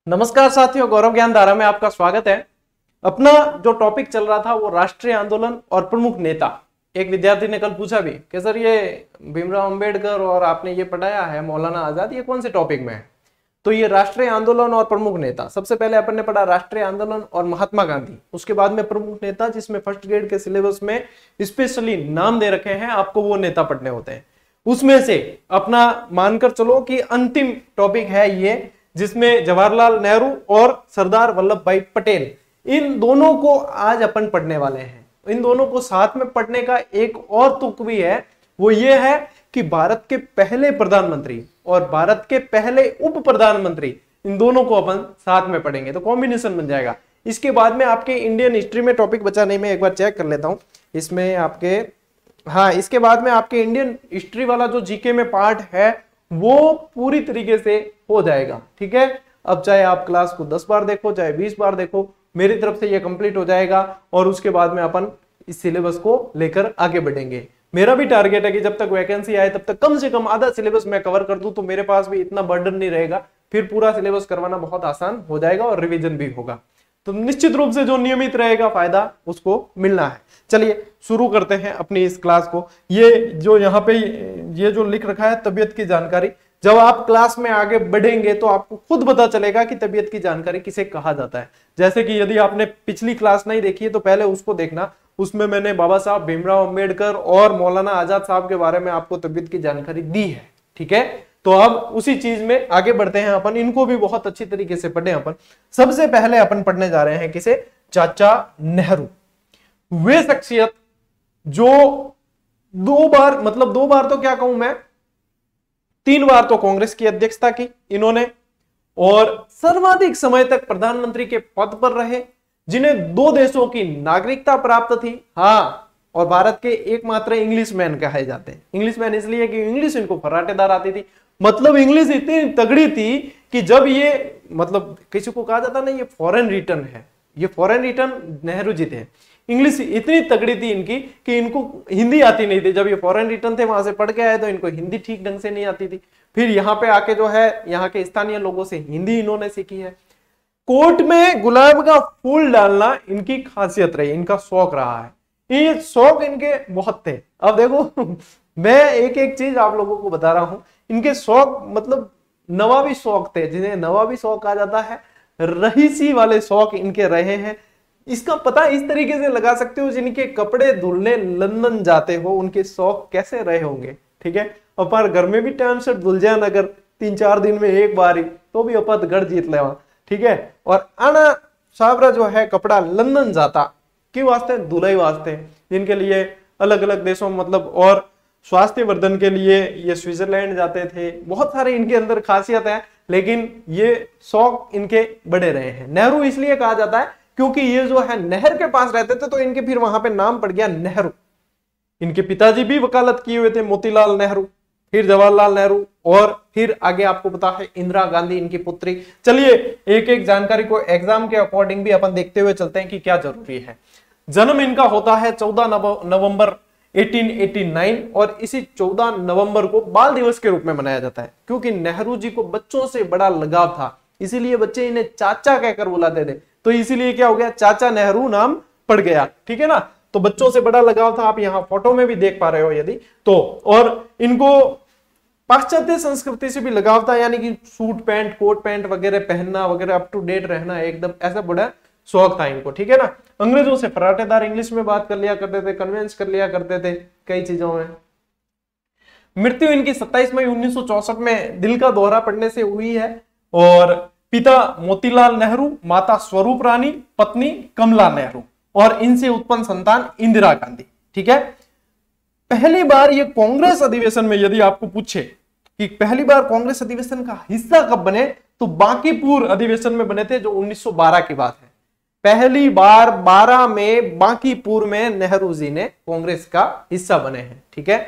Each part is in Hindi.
नमस्कार साथियों, गौरव ज्ञान धारा में आपका स्वागत है। अपना जो टॉपिक चल रहा था वो राष्ट्रीय आंदोलन और प्रमुख नेता। एक विद्यार्थी ने कल पूछा भी कि सर ये भीमराव अंबेडकर और आपने ये पढ़ाया है मौलाना आजाद, ये कौन से टॉपिक में है? तो ये राष्ट्रीय आंदोलन और प्रमुख नेता। सबसे पहले अपन ने पढ़ा राष्ट्रीय आंदोलन और महात्मा गांधी, उसके बाद में प्रमुख नेता, जिसमें फर्स्ट ग्रेड के सिलेबस में स्पेशली नाम दे रखे हैं, आपको वो नेता पढ़ने होते हैं। उसमें से अपना मानकर चलो कि अंतिम टॉपिक है ये, जिसमें जवाहरलाल नेहरू और सरदार वल्लभ भाई पटेल, इन दोनों को आज अपन पढ़ने वाले हैं। इन दोनों को साथ में पढ़ने का एक और तुक भी है, वो ये है कि भारत के पहले प्रधानमंत्री और भारत के पहले उप प्रधानमंत्री, इन दोनों को अपन साथ में पढ़ेंगे तो कॉम्बिनेशन बन जाएगा। इसके बाद में आपके इंडियन हिस्ट्री में टॉपिक बचा नहीं, मैं एक बार चेक कर लेता हूं इसमें आपके, हाँ, इसके बाद में आपके इंडियन हिस्ट्री वाला जो जीके में पार्ट है वो पूरी तरीके से हो जाएगा। ठीक है, अब चाहे आप क्लास को 10 बार देखो चाहे 20 बार देखो, मेरी तरफ से ये कंप्लीट हो जाएगा और उसके बाद में अपन इस सिलेबस को लेकर आगे बढ़ेंगे। मेरा भी टारगेट है कि जब तक वैकेंसी आए तब तक कम से कम आधा सिलेबस मैं कवर कर दूं, तो मेरे पास भी इतना बर्डन नहीं रहेगा, फिर पूरा सिलेबस करवाना बहुत आसान हो जाएगा और रिवीजन भी होगा। तो निश्चित रूप से जो नियमित रहेगा फायदा उसको मिलना है। चलिए शुरू करते हैं अपनी इस क्लास को। ये जो यहाँ पे ये जो लिख रखा है तबीयत की जानकारी, जब आप क्लास में आगे बढ़ेंगे तो आपको खुद पता चलेगा कि तबीयत की जानकारी किसे कहा जाता है। जैसे कि यदि आपने पिछली क्लास नहीं देखी है तो पहले उसको देखना, उसमें मैंने बाबा साहब भीमराव अंबेडकर और मौलाना आजाद साहब के बारे में आपको तबीयत की जानकारी दी है। ठीक है, तो अब उसी चीज में आगे बढ़ते हैं अपन, इनको भी बहुत अच्छी तरीके से पढ़े अपन। सबसे पहले अपन पढ़ने जा रहे हैं किसे? चाचा नेहरू। वे शख्सियत जो दो बार तो क्या कहूं मैं, 3 बार तो कांग्रेस की अध्यक्षता की इन्होंने और सर्वाधिक समय तक प्रधानमंत्री के पद पर रहे, जिन्हें 2 देशों की नागरिकता प्राप्त थी। हाँ, और भारत के एकमात्र इंग्लिश मैन कहे जाते हैं। इंग्लिश मैन इसलिए कि इंग्लिश इनको फर्राटेदार आती थी, मतलब इंग्लिश इतनी तगड़ी थी कि जब ये, मतलब किसी को कहा जाता ना ये फॉरेन रिटर्न है, ये फॉरेन रिटर्न नेहरू जी थे। इंग्लिश इतनी तगड़ी थी इनकी कि इनको हिंदी आती नहीं थी। जब ये फॉरेन रिटर्न थे वहां से पढ़ के आए तो इनको हिंदी ठीक ढंग से नहीं आती थी। फिर यहाँ पे आके जो है यहाँ के स्थानीय लोगों से हिंदी इन्होंने सीखी है। कोर्ट में गुलाब का फूल डालना इनकी खासियत रही, इनका शौक रहा है। ये शौक इनके बहुत थे। अब देखो मैं एक एक चीज आप लोगों को बता रहा हूं, इनके शौक मतलब नवाबी शौक थे, जिन्हें नवाबी शौक कहा जाता है। रहीसी वाले शौक इनके रहे हैं। इसका पता इस तरीके से लगा सकते हो, जिनके कपड़े धुलने लंदन जाते हो उनके शौक कैसे रहे होंगे। ठीक है, अपन घर में भी टाइम से धुल जाए अगर 3-4 दिन में एक बार ही, तो भी अपन घर जीत ले। ठीक है, और आना सावरा जो है कपड़ा लंदन जाता क्यों वास्ते? धुलाई वास्ते, जिनके लिए अलग अलग देशों मतलब, और स्वास्थ्य वर्धन के लिए ये स्विट्जरलैंड जाते थे। बहुत सारे इनके अंदर खासियत है, लेकिन ये शौक इनके बड़े रहे हैं। नेहरू इसलिए कहा जाता है क्योंकि ये जो है नहर के पास रहते थे, तो इनके फिर वहां पे नाम पड़ गया नेहरू। इनके पिताजी भी वकालत किए हुए थे, मोतीलाल नेहरू, फिर जवाहरलाल नेहरू, और फिर आगे आपको पता है इंदिरा गांधी इनकी पुत्री। चलिए एक एक जानकारी को एग्जाम के अकॉर्डिंग भी अपन देखते हुए चलते हैं कि क्या जरूरी है। जन्म इनका होता है 14 नवंबर 1889 और इसी 14 नवंबर को बाल दिवस के रूप में मनाया जाता है, क्योंकि नेहरू जी को बच्चों से बड़ा लगाव था, इसीलिए बच्चे इन्हें चाचा कहकर बुलाते थे। तो इसीलिए क्या हो गया, चाचा नेहरू नाम पड़ गया। ठीक है ना, तो बच्चों से बड़ा लगाव था। आप यहाँ फोटो में भी देख पा रहे हो यदि तो। और इनको पाश्चात्य संस्कृति से भी लगाव था, यानी कि सूट पैंट कोट पैंट वगैरह पहनना वगैरह, अप टू डेट रहना, एकदम ऐसा बड़ा शौक था इनको। ठीक है ना, अंग्रेजों से फर्राटेदार इंग्लिश में बात कर लिया करते थे, कन्वेंस कर लिया करते थे कई चीजों में। मृत्यु इनकी 27 मई 1964 में दिल का दौरा पड़ने से हुई है। और पिता मोतीलाल नेहरू, माता स्वरूप रानी, पत्नी कमला नेहरू, और इनसे उत्पन्न संतान इंदिरा गांधी। ठीक है, पहली बार ये कांग्रेस अधिवेशन में यदि आपको पूछे कि पहली बार कांग्रेस अधिवेशन का हिस्सा कब बने, तो बांकीपुर अधिवेशन में बने थे, जो 1912 की बात है। पहली बार 12 में बांकीपुर में नेहरू जी ने कांग्रेस का हिस्सा बने हैं। ठीक है,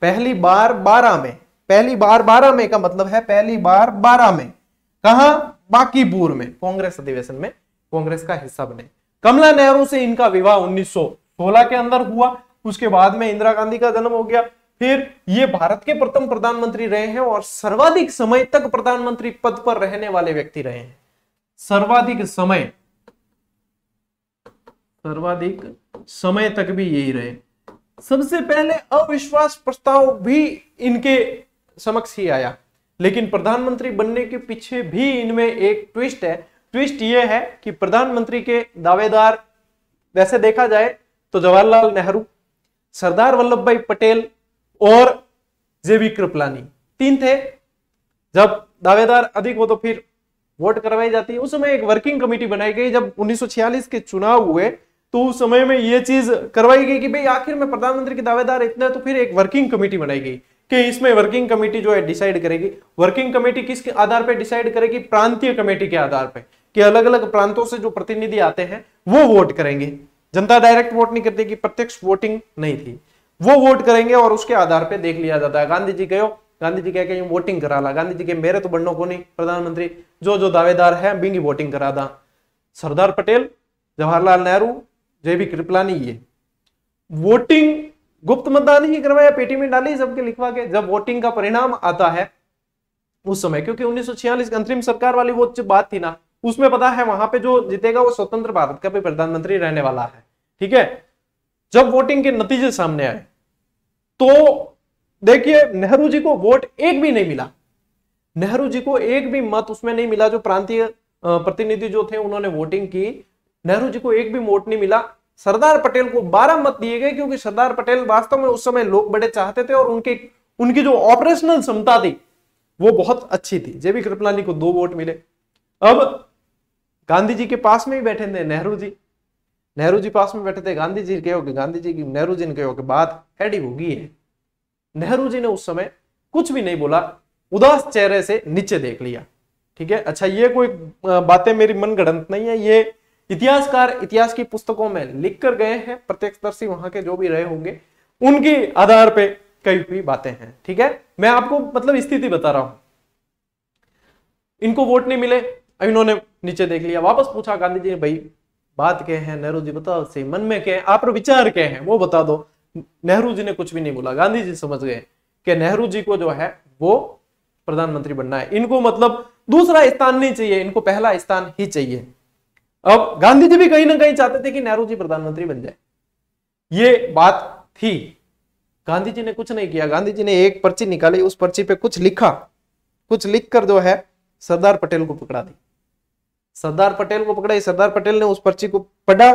पहली बार 12 में, पहली बार 12 में का मतलब है पहली बार 12 में, कहां? बांकीपुर में कांग्रेस अधिवेशन में कांग्रेस का हिस्सा बने। कमला नेहरू से इनका विवाह 1916 के अंदर हुआ। उसके बाद में इंदिरा गांधी का जन्म हो गया। फिर ये भारत के प्रथम प्रधानमंत्री रहे हैं और सर्वाधिक समय तक प्रधानमंत्री पद पर रहने वाले व्यक्ति रहे हैं। सर्वाधिक समय तक भी यही रहे। सबसे पहले अविश्वास प्रस्ताव भी इनके समक्ष ही आया, लेकिन प्रधानमंत्री बनने के पीछे भी इनमें एक ट्विस्ट है। ट्विस्ट ये है कि प्रधानमंत्री के दावेदार वैसे देखा जाए तो जवाहरलाल नेहरू, सरदार वल्लभ भाई पटेल और जेबी कृपलानी, तीन थे। जब दावेदार अधिक हो तो फिर वोट करवाई जाती है। उस समय एक वर्किंग कमेटी बनाई गई। जब 1946 के चुनाव हुए तो उस समय में यह चीज करवाई गई कि भाई आखिर में प्रधानमंत्री के दावेदार इतने, तो फिर एक वर्किंग कमेटी बनाई गई कि इसमें वर्किंग कमेटी जो है डिसाइड करेगी। वर्किंग कमेटी किस आधार पर डिसाइड करेगी? प्रांतीय कमेटी के आधार पर, कि अलग अलग प्रांतों से जो प्रतिनिधि आते हैं वो वोट करेंगे। जनता डायरेक्ट वोट नहीं करती, कि प्रत्यक्ष वोटिंग नहीं थी, वो वोट करेंगे और उसके आधार पे देख लिया जाता है। गांधी जी गयो, गांधी जी कह के वोटिंग करा ला। गांधी जी के मेरे तो बनने को नहीं प्रधानमंत्री, जो दावेदार है बिंगी वोटिंग करा दा। सरदार पटेल, जवाहरलाल नेहरू, जेबी कृपलानी, ये वोटिंग गुप्त मतदान ही करवाया, पेटी में डाली सबके लिखवा के। जब वोटिंग का परिणाम आता है उस समय, क्योंकि 1946 की अंतरिम सरकार वाली वो जो बात थी ना, उसमें पता है वहां पे जो जीतेगा वो स्वतंत्र भारत का भी प्रधानमंत्री रहने वाला है। ठीक है, जब वोटिंग के नतीजे सामने आए तो देखिए नेहरू जी को वोट एक भी नहीं मिला। नेहरू जी को एक भी मत उसमें नहीं मिला। जो प्रांतीय प्रतिनिधि जो थे उन्होंने वोटिंग की, नेहरू जी को एक भी वोट नहीं मिला। सरदार पटेल को 12 मत दिए गए, क्योंकि सरदार पटेल वास्तव में उस समय लोग बड़े चाहते थे और उनकी जो ऑपरेशनल क्षमता थी वो बहुत अच्छी थी। जेबी कृपलानी को 2 वोट मिले। अब गांधी जी के पास में ही बैठे थे नेहरू जी पास में बैठे थे। गांधी जी कहो कि गांधी जी की, नेहरू जी ने कहो कि बात एडी होगी है। नेहरू जी ने उस समय कुछ भी नहीं बोला, उदास चेहरे से नीचे देख लिया। ठीक है, अच्छा ये कोई बातें मेरी मनगढ़ंत नहीं है, ये इतिहासकार इतिहास की पुस्तकों में लिख कर गए हैं। प्रत्यक्षदर्शी वहां के जो भी रहे होंगे उनके आधार पे कई हुई बातें हैं। ठीक है, मैं आपको मतलब स्थिति बता रहा हूं। इनको वोट नहीं मिले, इन्होंने नीचे देख लिया। वापस पूछा गांधी जी ने, भाई बात क्या है? नेहरू जी बताओ सही, मन में क्या है, आप विचार क्या है वो बता दो। नेहरू जी ने कुछ भी नहीं बोला। गांधी जी समझ गए कि नेहरू जी को जो है वो प्रधानमंत्री बनना है, इनको मतलब दूसरा स्थान नहीं चाहिए, इनको पहला स्थान ही चाहिए। अब गांधी जी भी कहीं ना कहीं चाहते थे कि नेहरू जी प्रधानमंत्री बन जाए, ये बात थी। गांधी जी ने कुछ नहीं किया। गांधी जी ने एक पर्ची निकाली, उस पर्ची पे कुछ लिखा, कुछ लिखकर जो है सरदार पटेल को पकड़ा दी। सरदार पटेल को पकड़ाई। सरदार पटेल ने उस पर्ची को पढ़ा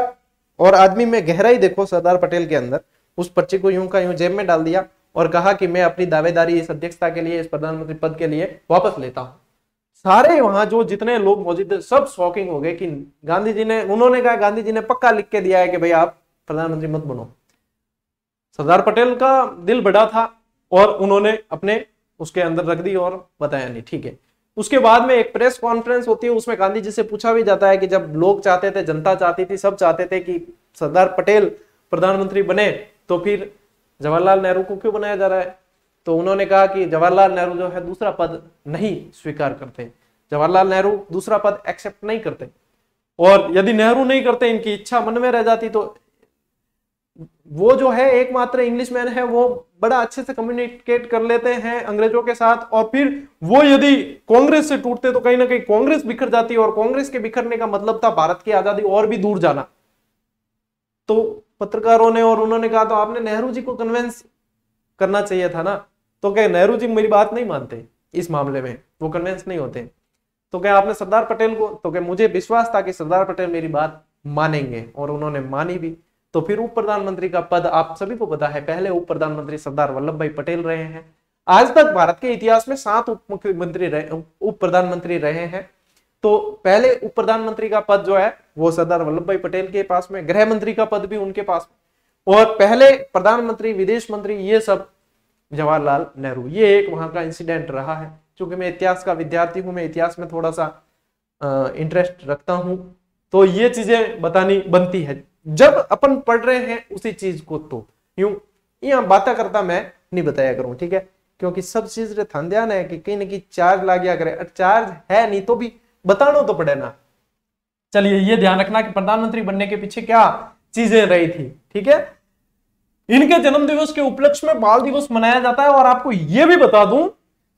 और आदमी में गहराई देखो सरदार पटेल के अंदर। उस पर्ची को यूं का यूं जेब में डाल दिया और कहा कि मैं अपनी दावेदारी इस अध्यक्षता के लिए, इस प्रधानमंत्री पद के लिए वापस लेता हूं। सारे वहां जो जितने लोग मौजूद थे सब शॉकिंग हो गए कि गांधी जी ने, उन्होंने कहा गांधी जी ने पक्का लिख के दिया है कि भाई आप प्रधानमंत्री मत बनो। सरदार पटेल का दिल बड़ा था और उन्होंने अपने उसके अंदर रख दी और बताया नहीं। ठीक है, उसके बाद में एक प्रेस कॉन्फ्रेंस होती है, उसमें गांधी जी से पूछा भी जाता है कि जब लोग चाहते थे, जनता चाहती थी, सब चाहते थे कि सरदार पटेल प्रधानमंत्री बने, तो फिर जवाहरलाल नेहरू को क्यों बनाया जा रहा है? तो उन्होंने कहा कि जवाहरलाल नेहरू जो है दूसरा पद नहीं स्वीकार करते, जवाहरलाल नेहरू दूसरा पद एक्सेप्ट नहीं करते, और यदि नेहरू नहीं करते, इनकी इच्छा मन में रह जाती, तो वो जो है एकमात्र इंग्लिशमैन है, वो बड़ा अच्छे से कम्युनिकेट कर लेते हैं अंग्रेजों के साथ, और फिर वो यदि कांग्रेस से टूटते तो कहीं ना कहीं कांग्रेस बिखर जाती, और कांग्रेस के बिखरने का मतलब था भारत की आजादी और भी दूर जाना। तो पत्रकारों ने और उन्होंने कहा तो आपने नेहरू जी को कन्विंस करना चाहिए था ना। तो क्या नेहरू जी मेरी बात नहीं मानते इस मामले में, वो कन्विंस नहीं होते। तो क्या आपने सरदार पटेल को, तो क्या मुझे विश्वास था कि सरदार पटेल मेरी बात मानेंगे, और उन्होंने मानी भी। तो फिर उप प्रधानमंत्री का पद आप सभी को पता है, पहले उप प्रधानमंत्री सरदार वल्लभ भाई पटेल रहे हैं। आज तक भारत के इतिहास में 7 उप प्रधानमंत्री रहे हैं। तो पहले उप प्रधानमंत्री का पद जो है वो सरदार वल्लभ भाई पटेल के पास में, गृह मंत्री का पद भी उनके पास में, और पहले प्रधानमंत्री, विदेश मंत्री, ये सब जवाहरलाल नेहरू। ये एक वहां का इंसिडेंट रहा है। क्योंकि मैं इतिहास का विद्यार्थी हूं, मैं इतिहास में थोड़ा सा इंटरेस्ट रखता हूं, तो ये चीजें बतानी बनती है जब अपन पढ़ रहे हैं उसी चीज को। तो यूं यहाँ बातें करता मैं नहीं बताया करूं, ठीक है, क्योंकि सब चीज ध्यान ध्यान है कि कहीं ना कहीं चार्ज ला गया करे, चार्ज है नहीं तो भी बताना तो पड़े ना। चलिए ये ध्यान रखना कि प्रधानमंत्री बनने के पीछे क्या चीजें रही थी, ठीक है। इनके जन्म दिवस के उपलक्ष्य में बाल दिवस मनाया जाता है, और आपको यह भी बता दूं,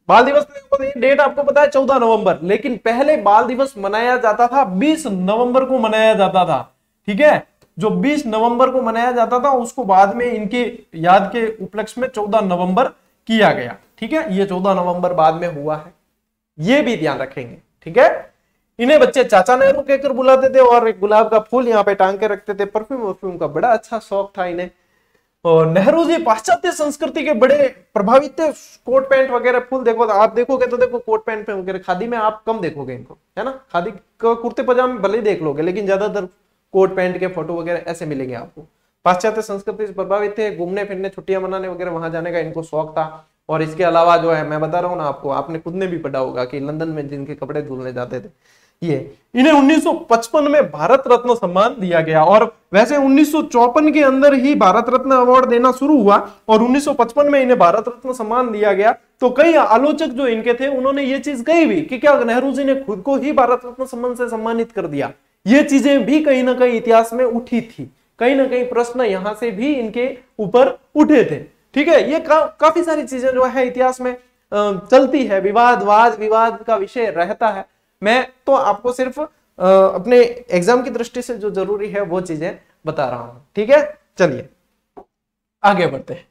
बाल दिवस पता है, डेट आपको पता है 14 नवंबर, लेकिन पहले बाल दिवस मनाया जाता था 20 नवंबर को मनाया जाता था। ठीक है, जो 20 नवंबर को मनाया जाता था उसको बाद में इनके याद के उपलक्ष्य में 14 नवंबर किया गया। ठीक है, ये 14 नवंबर बाद में हुआ है, ये भी ध्यान रखेंगे। ठीक है, इन्हें बच्चे चाचा नेहरू कहकर बुलाते थे और एक गुलाब का फूल यहाँ पे टांग के रखते थे। परफ्यूम वर्फ्यूम का बड़ा अच्छा शौक था इन्हें। और नेहरू जी पाश्चात्य संस्कृति के बड़े प्रभावित थे। कोट पैंट वगैरह फुल देखो, आप देखोगे तो देखो कोट पैंट पे वगैरह, खादी में आप कम देखोगे इनको, है ना। खादी कुर्ते पजामे भले देख लोगे, लेकिन ज्यादातर कोट पैंट के फोटो वगैरह ऐसे मिलेंगे आपको। पाश्चात्य संस्कृति से प्रभावित थे, घूमने फिरने छुट्टियां मनाने वगैरह वहां जाने का इनको शौक था। और इसके अलावा जो है मैं बता रहा हूँ ना आपको, आपने खुद ने भी पढ़ा होगा कि लंदन में जिनके कपड़े धुलने जाते थे ये, इन्हें 1955 में भारत रत्न सम्मान दिया गया। और वैसे 1954 के अंदर ही भारत रत्न अवार्ड देना शुरू हुआ और 1955 में इन्हें भारत रत्न सम्मान दिया गया। तो कई आलोचक जो इनके थे उन्होंने ये चीज कही भी कि क्या नेहरू जी ने खुद को ही भारत रत्न सम्मान से सम्मानित कर दिया। ये चीजें भी कहीं ना कहीं इतिहास में उठी थी, कहीं ना कहीं प्रश्न यहां से भी इनके ऊपर उठे थे। ठीक है, ये काफी सारी चीजें जो है इतिहास में चलती है, विवाद का विषय रहता है। मैं तो आपको सिर्फ अपने एग्जाम की दृष्टि से जो जरूरी है वो चीजें बता रहा हूं। ठीक है, चलिए आगे बढ़ते हैं।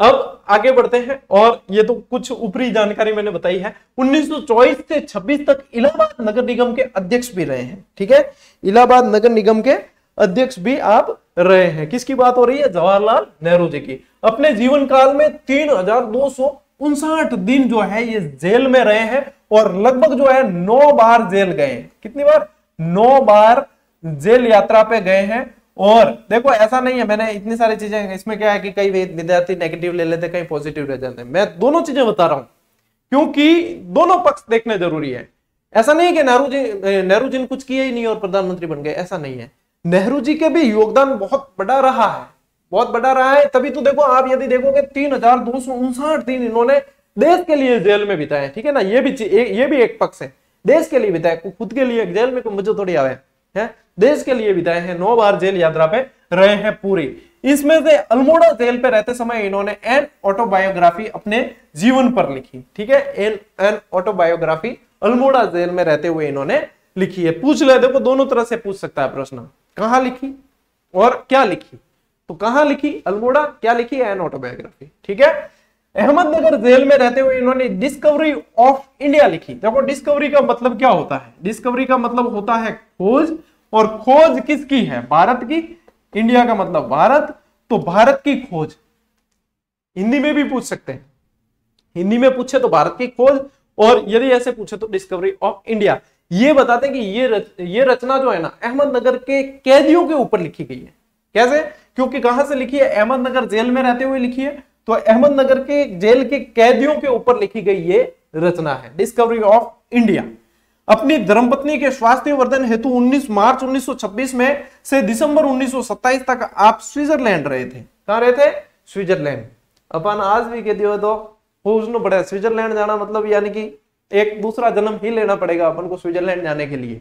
अब आगे बढ़ते हैं, और ये तो कुछ ऊपरी जानकारी मैंने बताई है। 1924 से 26 तक इलाहाबाद नगर निगम के अध्यक्ष भी रहे हैं। ठीक है, इलाहाबाद नगर निगम के अध्यक्ष भी आप रहे हैं। किसकी बात हो रही है? जवाहरलाल नेहरू जी की। अपने जीवन काल में 3259 दिन जो है ये जेल में रहे हैं और लगभग जो है 9 बार जेल गए। कितनी बार? 9 बार जेल यात्रा पे गए हैं। और देखो ऐसा नहीं है, मैंने इतनी सारी चीजें, इसमें क्या है कि कई विद्यार्थी नेगेटिव ले लेते, कई पॉजिटिव रह जाते हैं। मैं दोनों चीजें बता रहा हूं क्योंकि दोनों पक्ष देखने जरूरी है। ऐसा नहीं है कि नेहरू जी ने कुछ किया ही नहीं और प्रधानमंत्री बन गए, ऐसा नहीं है। नेहरू जी के भी योगदान बहुत बड़ा रहा है, बहुत बड़ा रहा है। तभी तो देखो, आप यदि देखोगे 3259 दिन इन्होंने देश के लिए जेल में बिताए। ठीक है ना, ये भी एक पक्ष है, देश के लिए बिताए, खुद के लिए जेल में मुझे थोड़ी आवे है, देश के लिए बिताए हैं। 9 बार जेल यात्रा पे रहे हैं पूरी। इसमें से अल्मोड़ा जेल पे रहते समय इन्होंने एन ऑटोबायोग्राफी अपने जीवन पर लिखी। ठीक है, एन ऑटोबायोग्राफी अल्मोड़ा जेल में रहते हुए इन्होंने लिखी है। पूछ ले, देखो दोनों तरह से पूछ सकता है प्रश्न, कहां लिखी और क्या लिखी। तो कहां लिखी? अल्मोड़ा। क्या लिखी? An autobiography. ठीक है, अहमदनगर जेल में रहते हुए इन्होंने डिस्कवरी ऑफ इंडिया लिखी। देखो डिस्कवरी का मतलब क्या होता है? डिस्कवरी का मतलब होता है खोज, और खोज किसकी है? भारत की। इंडिया का मतलब भारत, तो भारत की खोज। हिंदी में भी पूछ सकते हैं, हिंदी में पूछे तो भारत की खोज, और यदि ऐसे पूछे तो डिस्कवरी ऑफ इंडिया। ये बताते हैं कि ये रचना जो है ना अहमदनगर के कैदियों के ऊपर लिखी गई है। कैसे? क्योंकि कहां से लिखी है? अहमदनगर जेल में रहते हुए लिखी है, तो अहमदनगर के जेल के कैदियों के ऊपर लिखी गई ये रचना है, डिस्कवरी ऑफ इंडिया। अपनी धर्मपत्नी के स्वास्थ्य वर्धन हेतु 19 मार्च 1926 में से दिसंबर 1927 तक आप स्विट्जरलैंड रहे थे। कहां रहे थे? स्विट्जरलैंड। अपन आज भी कहते हो तो पूछना पड़ेगा, स्विट्जरलैंड जाना मतलब यानी कि एक दूसरा जन्म ही लेना पड़ेगा अपन को स्विट्जरलैंड जाने के लिए।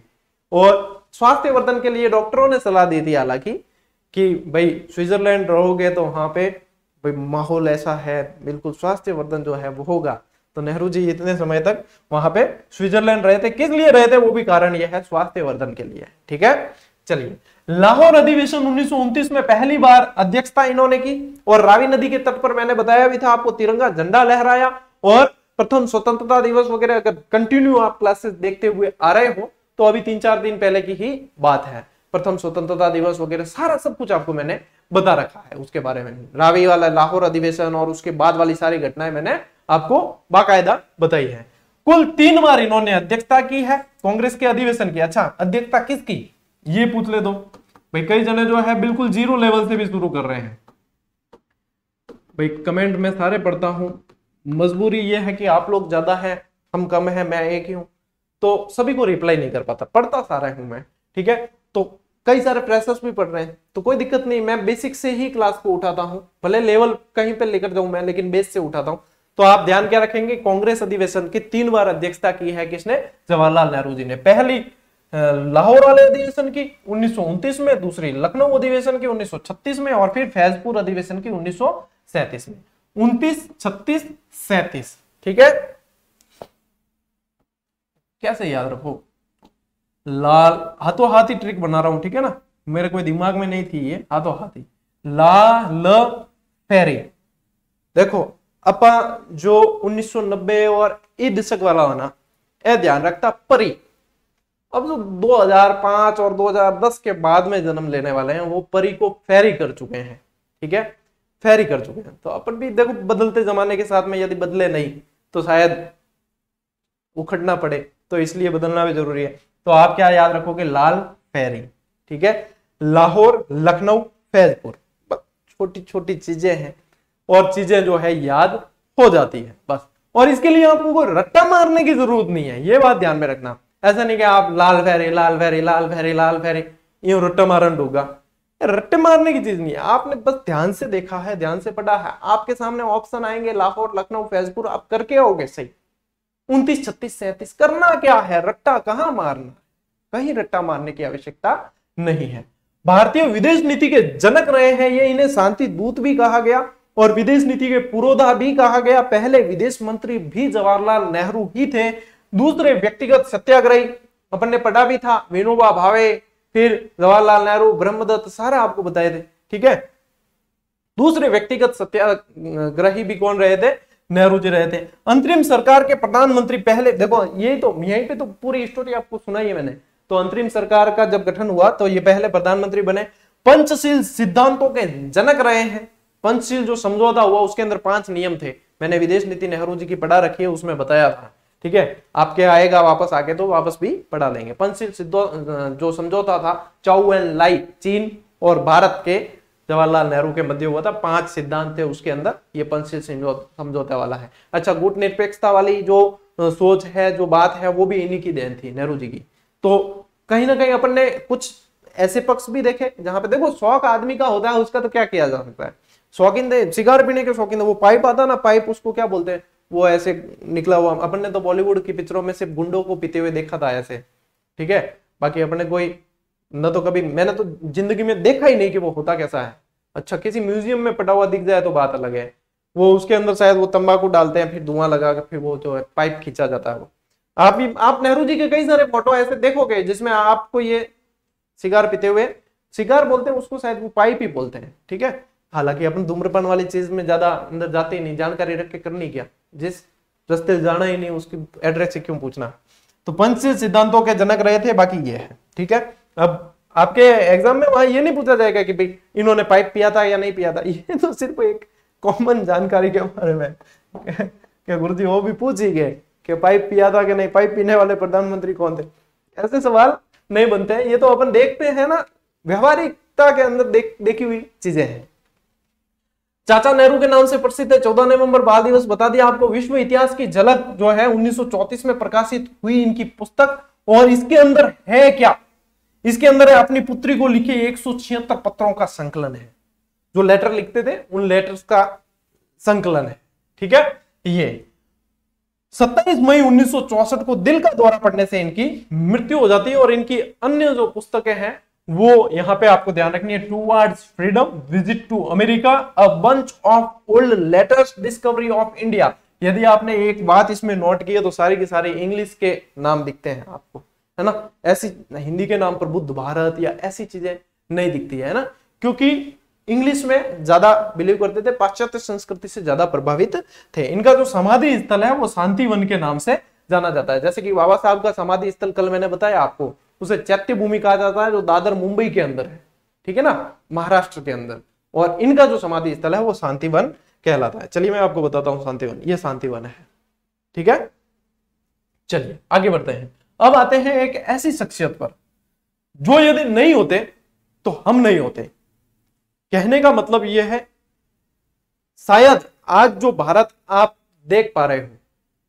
और स्वास्थ्य वर्धन के लिए डॉक्टरों ने सलाह दी थी हालांकि कि भाई स्विट्जरलैंड रहोगे तो वहां पे भाई माहौल ऐसा है, बिल्कुल स्वास्थ्य वर्धन जो है वो होगा। तो नेहरू जी इतने समय तक वहां पे स्विट्जरलैंड रहे थे। किस लिए रहे थे? वो भी कारण यह है, स्वास्थ्य वर्धन के लिए। ठीक है, चलिए। लाहौर अधिवेशन 1929 में पहली बार अध्यक्षता इन्होंने की, और रावी नदी के तट पर मैंने बताया भी था आपको, तिरंगा झंडा लहराया। और प्रथम स्वतंत्रता दिवस वगैरह अगर कंटिन्यू आप क्लासेस देखते हुए आ रहे हो तो अभी 3-4 दिन पहले की ही बात है। प्रथम स्वतंत्रता दिवस वगैरह सारा सब कुछ आपको मैंने बता रखा है उसके बारे में। रावी वाला लाहौर अधिवेशन और उसके बाद वाली सारी घटनाएं मैंने आपको बाकायदा बताई है। कुल 3 बार इन्होंने अध्यक्षता की है कांग्रेस के अधिवेशन की। अच्छा, अध्यक्षता किसकी ये पूछ ले दो भाई। कई जने जो है बिल्कुल 0 लेवल से भी शुरू कर रहे हैं भाई। कमेंट में सारे पढ़ता हूं, मजबूरी ये है कि आप लोग ज्यादा है, हम कम है, मैं एक ही हूं, तो सभी को रिप्लाई नहीं कर पाता, पढ़ता सारा हूं मैं। ठीक है, तो कई सारे फ्रेशर्स भी पढ़ रहे हैं, तो कोई दिक्कत नहीं, मैं बेसिक से ही क्लास को उठाता हूं, भले लेवल कहीं पे लेकर जाऊं मैं, लेकिन बेस से उठाता हूं। तो आप ध्यान क्या रखेंगे, कांग्रेस अधिवेशन की 3 बार अध्यक्षता की है किसने? जवाहरलाल नेहरू जी ने। पहली लाहौर वाले अधिवेशन की 1929 में, दूसरी लखनऊ अधिवेशन की 1936 में, और फिर फैजपुर अधिवेशन की 1937 में। 29, 36, 37। ठीक है, कैसे याद रखो, लाल, हाथों हाथ ही ट्रिक बना रहा हूं, ठीक है ना, मेरे कोई दिमाग में नहीं थी ये, हाथों हाथ ही, ला ल फेरी। देखो अपा जो 1990 और ई दशक वाला हो ना, ए ध्यान रखता परी। अब जो 2005 और 2010 के बाद में जन्म लेने वाले हैं वो परी को फेरी कर चुके हैं, ठीक है, फेरी कर चुके हैं। तो अपन भी देखो बदलते जमाने के साथ में यदि बदले नहीं तो शायद उखड़ना पड़े, तो इसलिए बदलना भी जरूरी है। तो आप क्या याद रखोगे, लाल फेरी, ठीक है। लाहौर, लखनऊ, फैजपुर, छोटी छोटी चीजें हैं और चीजें जो है याद हो जाती है बस। और इसके लिए आपको कोई रट्टा मारने की जरूरत नहीं है, ये बात ध्यान में रखना। ऐसा नहीं कि आप लाल फेरी लाल फेरी लाल फेरी लाल फेरी ये रट्टा मारन होगा, रट्टे मारने की चीज नहीं है। आपने बस ध्यान से देखा है, ध्यान से पढ़ा है, आपके सामने ऑप्शन आएंगे लाहौर, लखनऊ, फैजपुर, आप करके आओगे सही। 29, 36, 37 करना क्या है, रट्टा कहां मारना, कहीं रट्टा मारने की आवश्यकता नहीं है। भारतीय विदेश नीति के जनक रहे हैं ये, इन्हें शांति दूत भी कहा गया और विदेश नीति के पुरोधा भी कहा गया। पहले विदेश मंत्री भी जवाहरलाल नेहरू ही थे। दूसरे व्यक्तिगत सत्याग्रही अपन ने पढ़ा भी था, विनोबा भावे, फिर जवाहरलाल नेहरू, ब्रह्मदत्त, सारे आपको बताए थे, ठीक है। दूसरे व्यक्तिगत सत्याग्रही भी कौन रहे थे, नेहरू जी रहे थे। अंतरिम सरकार के प्रधानमंत्री पहले, देखो ये तो यहीं पे तो पूरी स्टोरी आपको सुनाई है मैंने। तो अंतरिम सरकार का जब गठन हुआ तो ये पहले प्रधानमंत्री बने। पंचशील सिद्धांतों के जनक रहे हैं। पंचशील जो समझौता हुआ उसके अंदर 5 नियम थे, मैंने विदेश नीति नेहरू जी की पढ़ा रखी है, उसमें बताया था, ठीक है। आपके आएगा वापस आके तो वापस भी पढ़ा लेंगे। पंचशील जो समझौता था चाउ एंड लाई, चीन और भारत के जवाहरलाल नेहरू के मध्य हुआ था। 5 सिद्धांत थे उसके अंदर, ये पंचशील समझौते वाला है। अच्छा, गुट निरपेक्षता वाली जो सोच है, जो बात है, वो भी इन्हीं की देन थी, नेहरू जी की। तो कहीं ना कहीं अपन ने कुछ ऐसे पक्ष भी देखे जहां पे देखो शौक आदमी का होता है, उसका तो क्या किया जा सकता है। शौकीन थे, सिगार पीने के शौकीन थे, वो पाइप आता ना, पाइप उसको क्या बोलते हैं, वो ऐसे निकला हुआ। अपन ने तो बॉलीवुड की पिक्चरों में सिर्फ गुंडों को पीते हुए देखा था ऐसे, ठीक है। बाकी अपने कोई न तो कभी, मैंने तो जिंदगी में देखा ही नहीं कि वो होता कैसा है। अच्छा, किसी म्यूजियम में पटा हुआ दिख जाए तो बात अलग है, वो उसके अंदर शायद वो तंबाकू डालते हैं, फिर धुआं लगा कर फिर वो जो है पाइप खींचा जाता है। वो आप नेहरू जी के कई सारे फोटो ऐसे देखोगे जिसमें आपको ये सिगार पीते हुए, सिगार बोलते हैं उसको, शायद वो पाइप ही बोलते हैं, ठीक है। हालांकि अपन धूम्रपान वाली चीज में ज्यादा अंदर जाते ही नहीं, जानकारी रख के करनी क्या, जिस रास्ते जाना ही नहीं उसकी एड्रेस से क्यों पूछना। तो पंचशील सिद्धांतों के जनक रहे थे, बाकी ये है, ठीक है। अब आपके एग्जाम में वहां ये नहीं पूछा जाएगा कि भाई इन्होंने पाइप पिया था या नहीं पिया था, ये तो सिर्फ एक कॉमन जानकारी के बारे में क्या गुरुजी वो भी पूछ ही गए कि पाइप पिया था कि नहीं, पाइप पीने वाले प्रधानमंत्री कौन थे, ऐसे सवाल नहीं बनते हैं। ये तो अपन देखते हैं ना, व्यवहारिकता के अंदर देखी हुई चीजें हैं। चाचा नेहरू के नाम से प्रसिद्ध है। 14 नवंबर बाल दिवस बता दिया आपको। विश्व इतिहास की झलक जो है 1934 में प्रकाशित हुई इनकी पुस्तक, और इसके अंदर है क्या, इसके अंदर है अपनी पुत्री को लिखे 176 पत्रों का संकलन है, जो लेटर लिखते थे उन लेटर्स का संकलन है, ठीक है। ये 27 मई 1964 को दिल का दौरा पड़ने से इनकी मृत्यु हो जाती है। और इनकी अन्य जो पुस्तकें हैं वो यहां पे आपको ध्यान रखनी है। Towards freedom, visit to America, a bunch of old letters, discovery of India. यदि आपने एक बात इसमें नोट की है तो सारी की सारी इंग्लिश के नाम दिखते हैं आपको, है ना। ऐसी हिंदी के नाम पर बुद्ध भारत या ऐसी चीजें नहीं दिखती है ना, क्योंकि इंग्लिश में ज्यादा बिलीव करते थे, पाश्चात्य संस्कृति से ज्यादा प्रभावित थे। इनका जो समाधि स्थल है वो शांतिवन के नाम से जाना जाता है। जैसे कि बाबा साहब का समाधि स्थल कल मैंने बताया आपको, उसे चैत्य भूमि कहा जाता है, जो दादर मुंबई के अंदर है, ठीक है ना, महाराष्ट्र के अंदर। और इनका जो समाधि स्थल है वो शांतिवन कहलाता है। चलिए मैं आपको बताता हूं शांतिवन, ये शांतिवन है, ठीक है। चलिए आगे बढ़ते हैं। अब आते हैं एक ऐसी शख्सियत पर जो यदि नहीं होते तो हम नहीं होते। कहने का मतलब यह है, शायद आज जो भारत आप देख पा रहे हो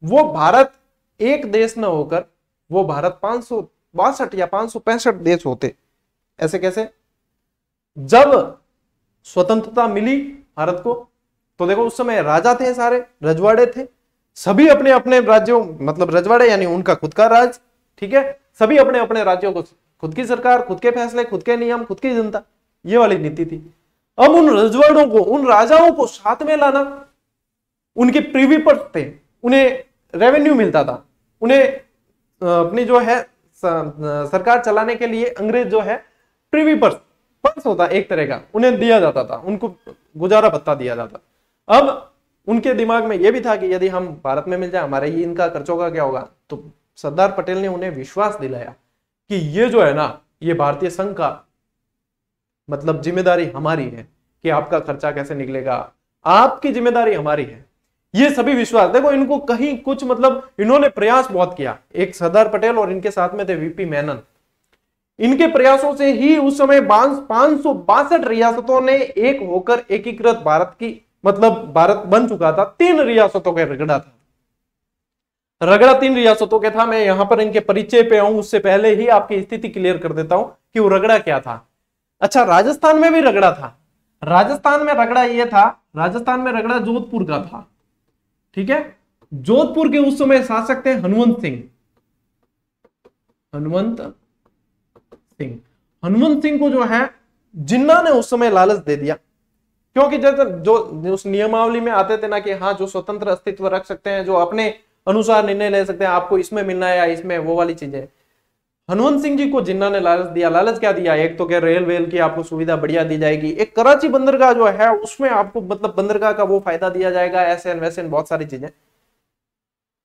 वो भारत एक देश न होकर वो भारत 562 या 565 देश होते। ऐसे कैसे? जब स्वतंत्रता मिली भारत को तो देखो उस समय राजा थे, सारे रजवाड़े थे, सभी अपने अपने राज्यों, मतलब रजवाड़े यानी उनका खुद का राज, ठीक है, सभी अपने अपने राज्यों को, खुद की सरकार, खुद के फैसले, खुद के नियम, खुद की जनता, ये वाली नीति थी। अब उन रजवाड़ों को, उन राजाओं को साथ में लाना, उनके प्रीवी पर थे, उन्हें रेवेन्यू मिलता था, उन्हें अपनी जो है सरकार चलाने के लिए अंग्रेज जो है प्रिवी पर्स होता एक तरह का, उन्हें दिया जाता था, उनको गुजारा भत्ता दिया जाता। अब उनके दिमाग में यह भी था कि यदि हम भारत में मिल जाए, हमारे ही इनका खर्चों का क्या होगा। तो सरदार पटेल ने उन्हें विश्वास दिलाया कि ये जो है ना, ये भारतीय संघ का मतलब जिम्मेदारी हमारी है कि आपका खर्चा कैसे निकलेगा, आपकी जिम्मेदारी हमारी है। ये सभी विश्वास, देखो इनको कहीं कुछ मतलब इन्होंने प्रयास बहुत किया। एक सरदार पटेल और इनके साथ में थे वीपी मेनन। इनके प्रयासों से ही उस समय 562 रियासतों ने एक होकर एकीकृत भारत की मतलब भारत बन चुका था। 3 रियासतों का रगड़ा था, रगड़ा 3 रियासतों के था। मैं यहां पर इनके परिचय पे आऊं उससे पहले ही आपकी स्थिति क्लियर कर देता हूं कि वो रगड़ा क्या था। अच्छा, राजस्थान में भी रगड़ा था। राजस्थान में रगड़ा ये था, राजस्थान में रगड़ा जोधपुर का था। ठीक है, जोधपुर के उस समय शासक थे हनुमंत सिंह। हनुमंत सिंह को जो है जिन्ना ने उस समय लालच दे दिया, क्योंकि जैसे जो उस नियमावली में आते थे ना कि हाँ, जो स्वतंत्र अस्तित्व रख सकते हैं, जो अपने अनुसार निर्णय ले सकते हैं, आपको इसमें मिलना है या इसमें, वो वाली चीजें। हनुमंत सिंह जी को जिन्ना ने लालच दिया। लालच क्या दिया? एक तो क्या रेल वेल की आपको सुविधा बढ़िया दी जाएगी, एक कराची बंदरगाह जो है उसमें आपको मतलब बंदरगाह का वो फायदा दिया जाएगा, ऐसे वैसे बहुत सारी चीजें।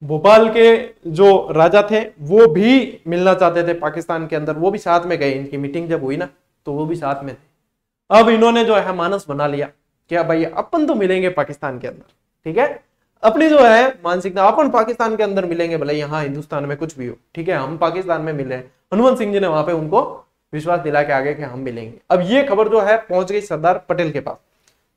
भोपाल के जो राजा थे वो भी मिलना चाहते थे पाकिस्तान के अंदर, वो भी साथ में गए। इनकी मीटिंग जब हुई ना तो वो भी साथ में थे। अब इन्होंने जो है मानस बना लिया क्या भाई अपन तो मिलेंगे पाकिस्तान के अंदर, ठीक है, अपनी जो है मानसिकता अपन पाकिस्तान के अंदर मिलेंगे, भले यहाँ हिंदुस्तान में कुछ भी हो, ठीक है, हम पाकिस्तान में मिल रहे हैं। हनुमंत सिंह जी ने वहां पे उनको विश्वास दिला के आगे कि हम मिलेंगे। अब ये खबर जो है पहुंच गई सरदार पटेल के पास।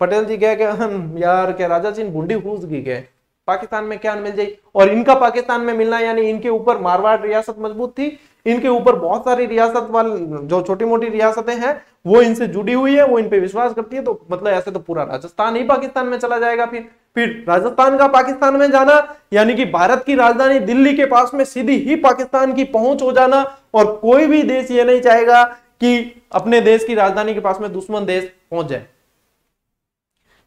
पटेल जी कहे कि यार क्या राजा जी बूंदी फूस गई गए, पाकिस्तान में क्या मिल जाए। और इनका पाकिस्तान में मिलना यानी इनके ऊपर मारवाड़ रियासत मजबूत थी, इनके ऊपर बहुत सारी रियासत वाली जो छोटी मोटी रियासतें हैं वो इनसे जुड़ी हुई है, वो इन पे विश्वास करती है। तो मतलब ऐसे तो पूरा राजस्थान ही पाकिस्तान में चला जाएगा। फिर राजस्थान का पाकिस्तान में जाना यानी कि भारत की राजधानी दिल्ली के पास में सीधी ही पाकिस्तान की पहुंच हो जाना। और कोई भी देश ये नहीं चाहेगा कि अपने देश की राजधानी के पास में दुश्मन देश पहुंच जाए।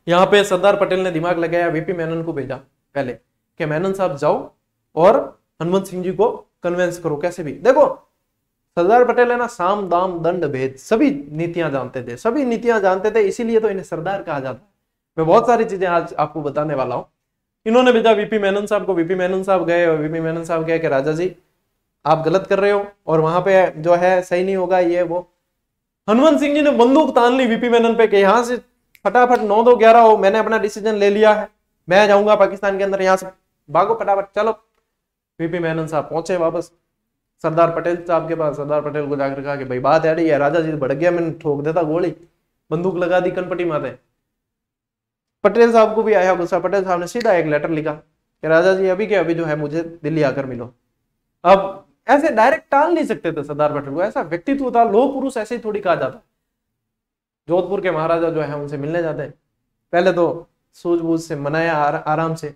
यहां पे सरदार पटेल ने दिमाग लगाया, वीपी मेनन को भेजा पहले कि मेनन साहब जाओ और हनुमंत सिंह जी को कन्विंस करो कैसे भी। देखो सरदार पटेल है ना, साम दाम दंड भेद सभी नीतियां जानते थे, सभी नीतियां जानते थे, इसीलिए तो इन्हें सरदार कहा जाता है। मैं बहुत सारी चीजें आज आपको बताने वाला हूं। इन्होंने भेजा वीपी मेनन साहब को। वीपी मेनन साहब गए और वीपी मेनन साहब कहे कि राजा जी आप गलत कर रहे हो और वहां पे जो है सही नहीं होगा ये वो। हनुमंत सिंह जी ने बंदूक तान ली वीपी मेनन पे कि यहां से फटाफट 9-2-11 हो, मैंने अपना डिसीजन ले लिया है, मैं जाऊंगा पाकिस्तान के अंदर, यहां से भागो फटाफट चलो। वीपी मेनन साहब पहुंचे वापस सरदार पटेल साहब के पास। सरदार पटेल को जाकर कहा कि भाई बात है यार, राजा जी भड़क गया, मैंने ठोक देता गोली, बंदूक लगा दी कनपटी माथे। पटेल साहब को भी आया गुस्सा। पटेल साहब ने सीधा एक लेटर लिखा कि राजा जी अभी के अभी जो है मुझे दिल्ली आकर मिलो। अब ऐसे डायरेक्ट टाल नहीं सकते थे सरदार पटेल को, ऐसा व्यक्तित्व था, लोह पुरुष ऐसे ही थोड़ी कहा जाता। जोधपुर के महाराजा जो है उनसे मिलने जाते हैं, पहले तो सूझबूझ से मनाया आराम से,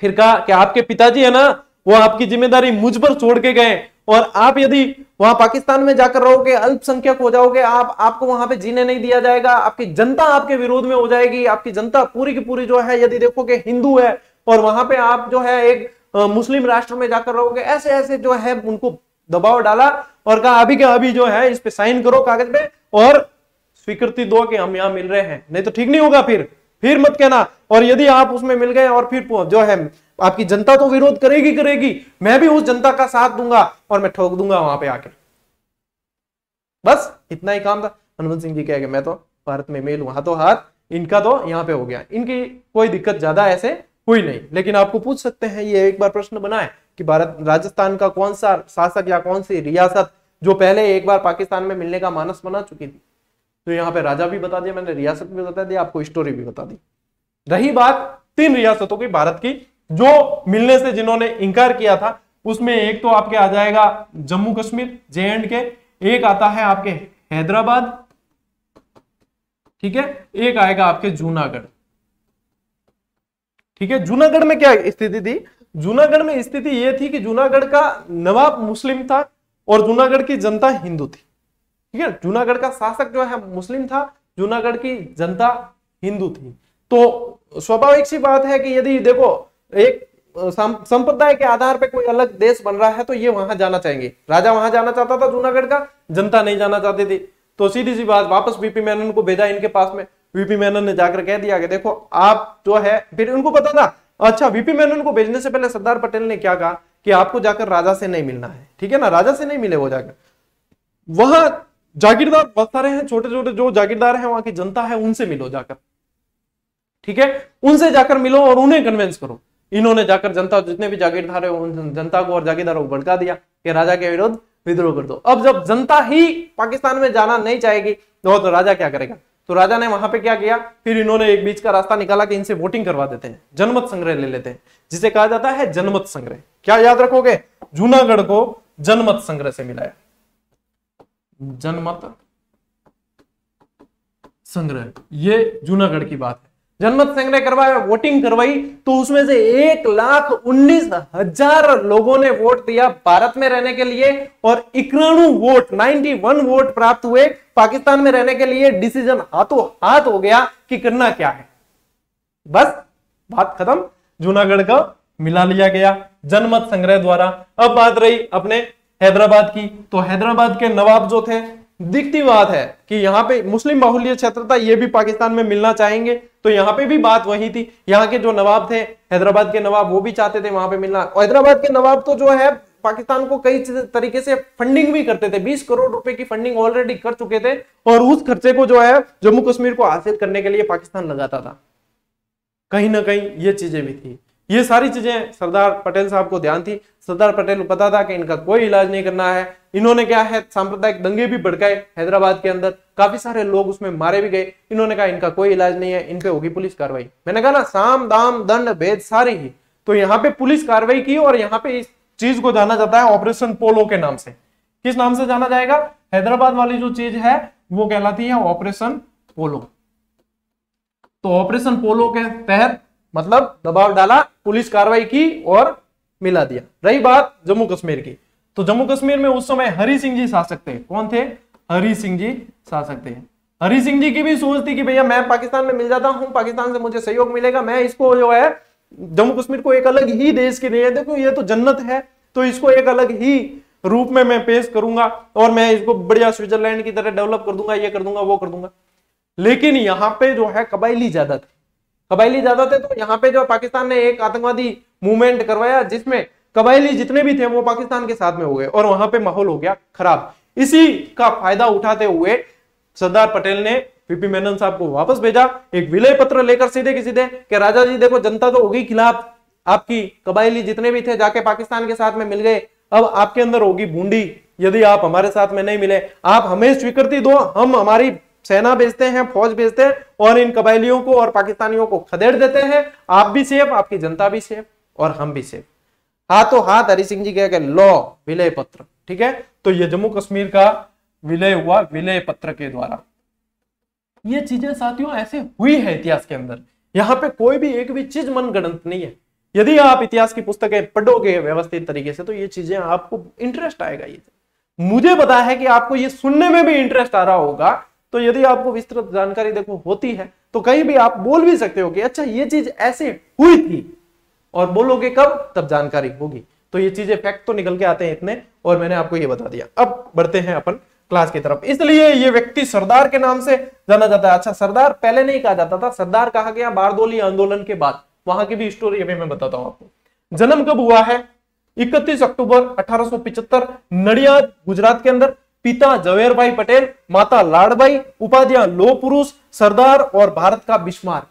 फिर कहा कि आपके पिताजी है ना वो आपकी जिम्मेदारी मुझ पर छोड़ के गए और आप यदि वहां पाकिस्तान में जाकर रहोगे अल्पसंख्यक हो जाओगे, आपको वहां पे जीने नहीं दिया जाएगा, आपकी जनता आपके विरोध में हो जाएगी, आपकी जनता पूरी की पूरी जो है यदि देखोगे हिंदू है और वहां पे आप जो है एक मुस्लिम राष्ट्र में जाकर रहोगे, ऐसे ऐसे जो है उनको दबाव डाला और कहा अभी के अभी जो है इस पे साइन करो कागज पे और स्वीकृति दो कि हम यहां मिल रहे हैं, नहीं तो ठीक नहीं होगा, फिर मत कहना। और यदि आप उसमें मिल गए और फिर जो है आपकी जनता तो विरोध करेगी, मैं भी उस जनता का साथ दूंगा और मैं ठोक दूंगा वहां पे आके। बस इतना ही काम था। हनुमंत सिंह जी कहे मैं तो भारत में मेल हूं, हाथों हाथ इनका तो यहां पे हो गया, इनकी कोई दिक्कत ज्यादा ऐसे हुई नहीं। लेकिन आपको पूछ सकते हैं, ये एक बार प्रश्न बना है कि भारत राजस्थान का कौन सा शासक या कौन सी रियासत जो पहले एक बार पाकिस्तान में मिलने का मानस बना चुकी थी। तो यहाँ पे राजा भी बता दिया मैंने, रियासत भी बता दिया, आपको स्टोरी भी बता दी। रही बात 3 रियासतों की भारत की जो मिलने से जिन्होंने इंकार किया था, उसमें एक तो आपके आ जाएगा जम्मू कश्मीर JNK, एक आता है आपके हैदराबाद, ठीक है, एक आएगा आपके जूनागढ़। ठीक है, जूनागढ़ में क्या स्थिति थी? जूनागढ़ में स्थिति यह थी कि जूनागढ़ का नवाब मुस्लिम था और जूनागढ़ की जनता हिंदू थी। ठीक है, जूनागढ़ का शासक जो है मुस्लिम था, जूनागढ़ की जनता हिंदू थी। तो स्वाभाविक सी बात है कि यदि देखो एक संप्रदाय के आधार पे कोई अलग देश बन रहा है तो ये वहां जाना चाहेंगे। राजा वहां जाना चाहता था जूनागढ़ का, जनता नहीं जाना चाहती थी। तो सीधी सी बात, वापस वीपी मेनन को भेजा इनके पास में। वीपी मेनन ने जाकर कह दिया कि देखो आप जो है, फिर उनको पता था, अच्छा वीपी मेनन को भेजने से पहले सरदार पटेल ने क्या कहा कि आपको जाकर राजा से नहीं मिलना है, ठीक है ना, राजा से नहीं मिले वो जाकर। वहां जागीरदार बहुत सारे हैं, छोटे छोटे जो जागीरदार हैं, वहां की जनता है, उनसे मिलो जाकर, ठीक है, उनसे जाकर मिलो और उन्हें कन्विंस करो। इन्होंने जाकर जनता, जितने भी जागीरदार है, उन जनता को और जागीरदारों को भड़का दिया कि राजा के विरुद्ध विद्रोह कर दो। अब जब जनता ही पाकिस्तान में जाना नहीं चाहेगी तो राजा क्या करेगा? तो राजा ने वहां पे क्या किया, फिर इन्होंने एक बीच का रास्ता निकाला कि इनसे वोटिंग करवा देते हैं, जनमत संग्रह ले लेते हैं, जिसे कहा जाता है जनमत संग्रह। क्या याद रखोगे? जूनागढ़ को जनमत संग्रह से मिलाया, जनमत संग्रह, ये जूनागढ़ की बात है। जनमत संग्रह करवाया, वोटिंग करवाई, तो उसमें से 1,19,000 लोगों ने वोट दिया भारत में रहने के लिए और 91 वोट, 91 वोट प्राप्त हुए पाकिस्तान में रहने के लिए। डिसीजन हाथों हाथ हो गया कि करना क्या है, बस बात खत्म, जूनागढ़ का मिला लिया गया जनमत संग्रह द्वारा। अब बात रही अपने हैदराबाद की, तो हैदराबाद के नवाब जो थे, दिखती बात है कि यहाँ पे मुस्लिम बाहुल्य क्षेत्र था, ये भी पाकिस्तान में मिलना चाहेंगे, तो यहाँ पे भी बात वही थी। यहाँ के जो नवाब थे, हैदराबाद के नवाब, वो भी चाहते थे वहां पे मिलना। हैदराबाद के नवाब तो जो है पाकिस्तान को कई तरीके से फंडिंग भी करते थे, 20 करोड़ रुपए की फंडिंग ऑलरेडी कर चुके थे, और उस खर्चे को जो है जम्मू कश्मीर को हासिल करने के लिए पाकिस्तान लगाता था। कहीं ना कहीं ये चीजें भी थी, ये सारी चीजें सरदार पटेल साहब को ध्यान थी। सरदार पटेल को पता था कि इनका कोई इलाज नहीं करना है। इन्होंने क्या है, सांप्रदायिक दंगे भी भड़काए हैदराबाद के अंदर, काफी सारे लोग उसमें मारे भी गए। इन्होंने कहा इनका कोई इलाज नहीं है, इन पे होगी पुलिस कार्रवाई। मैंने कहा ना, साम दाम दंड भेद सारे ही, तो यहाँ पे पुलिस कार्रवाई की और यहाँ पे इस चीज को जाना जाता है ऑपरेशन पोलो के नाम से। किस नाम से जाना जाएगा? हैदराबाद वाली जो चीज है वो कहलाती है ऑपरेशन पोलो। तो ऑपरेशन पोलो के तहत मतलब दबाव डाला, पुलिस कार्रवाई की और मिला दिया। रही बात जम्मू कश्मीर की, तो जम्मू कश्मीर में उस समय हरि सिंह जी शासक थे। कौन थे? हरि सिंह जी शासक थे। हरि सिंह जी की भी सोच थी कि भैया मैं पाकिस्तान में मिल जाता हूं, पाकिस्तान से मुझे सहयोग मिलेगा, मैं इसको जो है जम्मू कश्मीर को एक अलग ही देश की नहीं, देखो ये तो जन्नत है, तो इसको एक अलग ही रूप में मैं पेश करूंगा और मैं इसको बढ़िया स्विट्जरलैंड की तरह डेवलप कर दूंगा, ये कर दूंगा, वो कर दूंगा। लेकिन यहाँ पे जो है कबायली ज्यादा थे, कबायली ज्यादा थे, तो यहाँ पे जो पाकिस्तान ने एक आतंकवादी मूवमेंट करवाया जिसमें कबायली जितने भी थे वो पाकिस्तान के साथ में हो गए और वहां पे माहौल हो गया खराब। इसी का फायदा उठाते हुए सरदार पटेल ने वीपी मेनन साहब को वापस भेजा, एक विलय पत्र लेकर सीधे के सीधे कि राजा जी देखो जनता तो होगी खिलाफ आपकी, कबायली जितने भी थे जाके पाकिस्तान के साथ में मिल गए, अब आपके अंदर होगी बूंदी, यदि आप हमारे साथ में नहीं मिले, आप हमें स्वीकृति दो, हम हमारी सेना भेजते हैं, फौज भेजते हैं और इन कबायलियों को और पाकिस्तानियों को खदेड़ देते हैं, आप भी सेफ, आपकी जनता भी सेफ और हम भी सेफ। हाथों हाथ हरि सिंह जी के लॉ विलय पत्र, ठीक है। तो ये जम्मू कश्मीर का विलय हुआ विलय पत्र के द्वारा। ये चीजें साथियों ऐसे हुई है इतिहास के अंदर, यहाँ पे कोई भी एक भी चीज मनगढ़ंत नहीं है। यदि आप इतिहास की पुस्तकें पढ़ोगे व्यवस्थित तरीके से तो ये चीजें आपको इंटरेस्ट आएगा। ये मुझे पता है कि आपको ये सुनने में भी इंटरेस्ट आ रहा होगा, तो यदि आपको विस्तृत जानकारी देखो होती है तो कहीं भी आप बोल भी सकते हो कि अच्छा ये चीज ऐसे हुई थी, और बोलोगे कब? तब जानकारी होगी। तो ये चीजें फैक्ट तो निकल के आते हैं इतने, और मैंने आपको ये बता दिया। अब बढ़ते हैं अपन क्लास की तरफ। इसलिए ये व्यक्ति सरदार के नाम से जाना जाता है। अच्छा, सरदार पहले नहीं कहा जाता था, सरदार कहा गया बारदोली आंदोलन के बाद। वहां की भी स्टोरी अभी मैं बताता हूं आपको। जन्म कब हुआ है? 31 अक्टूबर 1875 नडियाद गुजरात के अंदर। पिता जवेरभाई पटेल, माता लाडबाई, उपाधियां लोह पुरुष, सरदार और भारत का बिस्मार्क।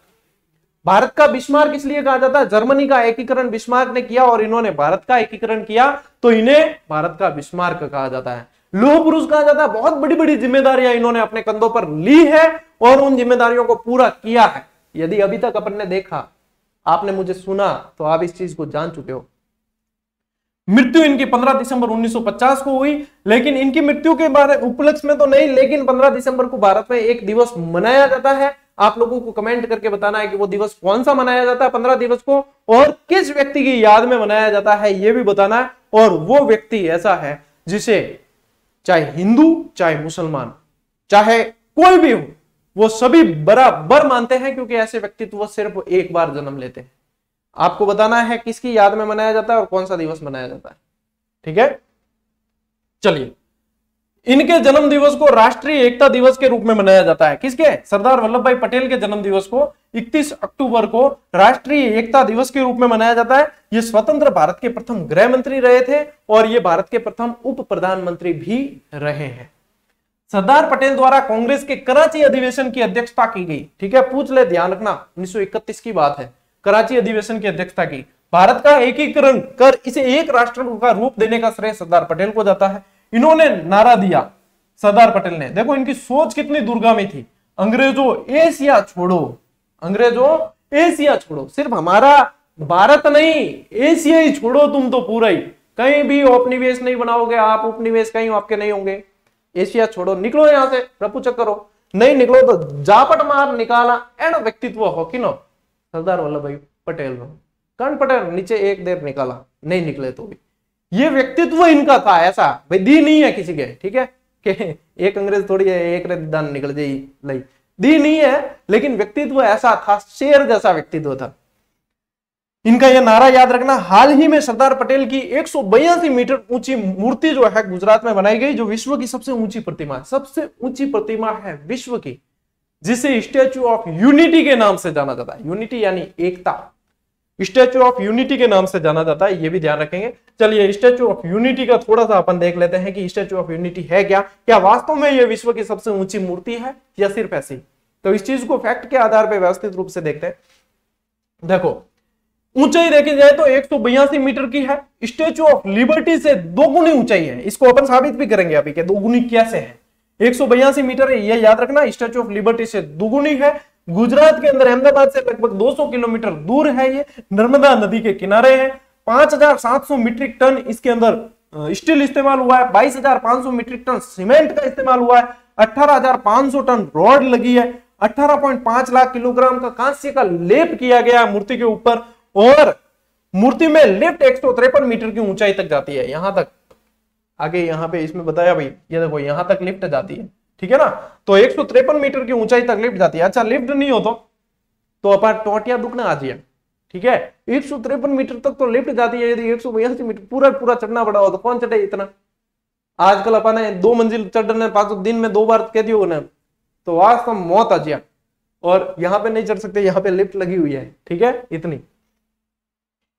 भारत का बिस्मार्क इसलिए कहा जाता है, जर्मनी का एकीकरण बिस्मार्क ने किया और इन्होंने भारत का एकीकरण किया, तो इन्हें भारत का बिस्मार्क कहा जाता है। लोह पुरुष कहा जाता है, बहुत बड़ी बड़ी जिम्मेदारियां इन्होंने अपने कंधों पर ली है और उन जिम्मेदारियों को पूरा किया है। यदि अभी तक अपन ने देखा, आपने मुझे सुना, तो आप इस चीज को जान चुके हो। मृत्यु इनकी 15 दिसंबर 1950 को हुई, लेकिन इनकी मृत्यु के बारे उपलक्ष्य में तो नहीं, लेकिन 15 दिसंबर को भारत में एक दिवस मनाया जाता है। आप लोगों को कमेंट करके बताना है कि वो दिवस कौन सा मनाया जाता है 15 दिवस को, और किस व्यक्ति की याद में मनाया जाता है ये भी बताना है। और वो व्यक्ति ऐसा है जिसे चाहे हिंदू, चाहे मुसलमान, चाहे कोई भी हो, वो सभी बराबर मानते हैं, क्योंकि ऐसे व्यक्तित्व सिर्फ एक बार जन्म लेते हैं। आपको बताना है किसकी याद में मनाया जाता है और कौन सा दिवस मनाया जाता है। ठीक है, चलिए, इनके जन्म दिवस को राष्ट्रीय एकता दिवस के रूप में मनाया जाता है। किसके? सरदार वल्लभ भाई पटेल के जन्म दिवस को 31 अक्टूबर को राष्ट्रीय एकता दिवस के रूप में मनाया जाता है। ये स्वतंत्र भारत के प्रथम गृह मंत्री रहे थे और ये भारत के प्रथम उप प्रधानमंत्री भी रहे हैं। सरदार पटेल द्वारा कांग्रेस के कराची अधिवेशन की अध्यक्षता की गई। ठीक है, पूछ ले, ध्यान रखना, 1931 की बात है। कराची अधिवेशन की अध्यक्षता की। भारत का एकीकरण कर इसे एक राष्ट्र का रूप देने का श्रेय सरदार पटेल को जाता है। इन्होंने नारा दिया, सरदार पटेल ने, देखो इनकी सोच कितनी दूरगामी थी, अंग्रेजों एशिया छोड़ो, अंग्रेजों एशिया छोड़ो, सिर्फ हमारा भारत नहीं, एशिया ही छोड़ो तुम तो पूरा ही, कहीं भी उपनिवेश नहीं बनाओगे आप, उपनिवेश कहीं आपके नहीं होंगे, एशिया छोड़ो, निकलो यहां से, रफू चक्कर हो, नहीं निकलो तो जापट मार निकाला। एड व्यक्तित्व हो कि नो, सरदार वल्लभ भाई पटेल कर्ण पटेल नीचे एक देर निकाला, नहीं निकले तो भी, ये व्यक्तित्व इनका था ऐसा, भाई दी नहीं है किसी के, ठीक है, कि एक अंग्रेज थोड़ी है एक दान निकल जाए, लाई दी नहीं है, लेकिन व्यक्तित्व ऐसा था, शेर जैसा व्यक्तित्व था इनका। यह नारा याद रखना। हाल ही में सरदार पटेल की 182 मीटर ऊंची मूर्ति जो है गुजरात में बनाई गई, जो विश्व की सबसे ऊंची प्रतिमा, सबसे ऊंची प्रतिमा है विश्व की, जिसे स्टैच्यू ऑफ यूनिटी के नाम से जाना जाता है। यूनिटी यानी एकता, स्टैच्यू ऑफ यूनिटी के नाम से जाना जाता है, ये भी ध्यान रखेंगे। चलिए, स्टैच्यू ऑफ यूनिटी का थोड़ा सा अपन देख लेते हैं कि स्टैच्यू ऑफ यूनिटी है क्या, क्या वास्तव में ये विश्व की सबसे ऊंची मूर्ति है या सिर्फ ऐसी। तो इस चीज को फैक्ट के आधार पर व्यवस्थित रूप से देखते हैं। देखो, ऊंचाई देखी जाए तो 182 मीटर की है, स्टैच्यू ऑफ लिबर्टी से 2 गुनी ऊंचाई है। इसको अपन साबित भी करेंगे अभी कि 2 गुनी कैसे है। 182 मीटर है, यह याद रखना, स्टैच्यू ऑफ लिबर्टी से 2 गुनी है। गुजरात के अंदर अहमदाबाद से लगभग 200 किलोमीटर दूर है, ये नर्मदा नदी के किनारे है। 5700 मीट्रिक टन इसके अंदर स्टील इस्तेमाल हुआ है, 22,500 मीट्रिक टन सीमेंट का इस्तेमाल हुआ है, 18,500 टन रॉड लगी है, 18.5 लाख किलोग्राम का कांस्य का लेप किया गया मूर्ति के ऊपर, और मूर्ति में लिफ्ट 153 मीटर की ऊंचाई तक जाती है। यहां तक आगे यहाँ पे इसमें बताया भाई, ये देखो यहां तक लिफ्ट जाती है, ठीक है ना। तो 153 मीटर की ऊंचाई तक लिफ्ट जाती है। अच्छा, लिफ्ट नहीं हो तो अपन टोटिया दुखना आ जाए, ठीक है। 153 मीटर तक तो लिफ्ट जाती है, यदि 182 मीटर पूरा चढ़ना पड़ा हो तो कौन चढ़े इतना। आजकल अपन 2 मंजिल चढ़ने 5 दिन में 2 बार कह दियो ना, तो वास्तव मौत आ जाए। और यहाँ पे नहीं चढ़ सकते, यहाँ पे लिफ्ट लगी हुई है, ठीक है। इतनी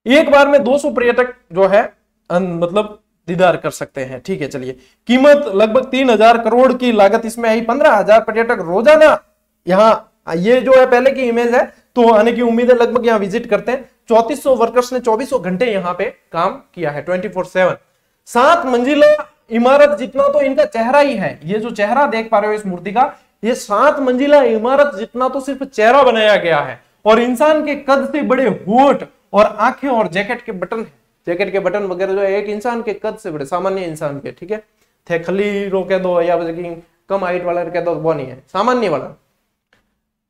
एक बार में 200 पर्यटक जो है मतलब दीदार कर सकते हैं, ठीक है। चलिए, कीमत लगभग 3000 करोड़ की लागत इसमें आई। 15,000 पर्यटक रोजाना यहाँ, ये जो है पहले की इमेज है, तो आने की उम्मीद है, लगभग यहाँ विजिट करते हैं। 3400 वर्कर्स ने 2400 घंटे यहाँ पे काम किया है, 24/7। 7 मंजिला इमारत जितना तो इनका चेहरा ही है, ये जो चेहरा देख पा रहे हो इस मूर्ति का, ये 7 मंजिला इमारत जितना तो सिर्फ चेहरा बनाया गया है। और इंसान के कद से बड़े होठ और आंखें और जैकेट के बटन है, जैकेट के बटन वगैरह जो है एक इंसान के कद से बड़े, सामान्य इंसान के, ठीक है। थे खलीरो कह दो या कम हाइट वाला कह दो, वो नहीं है, सामान्य वाला।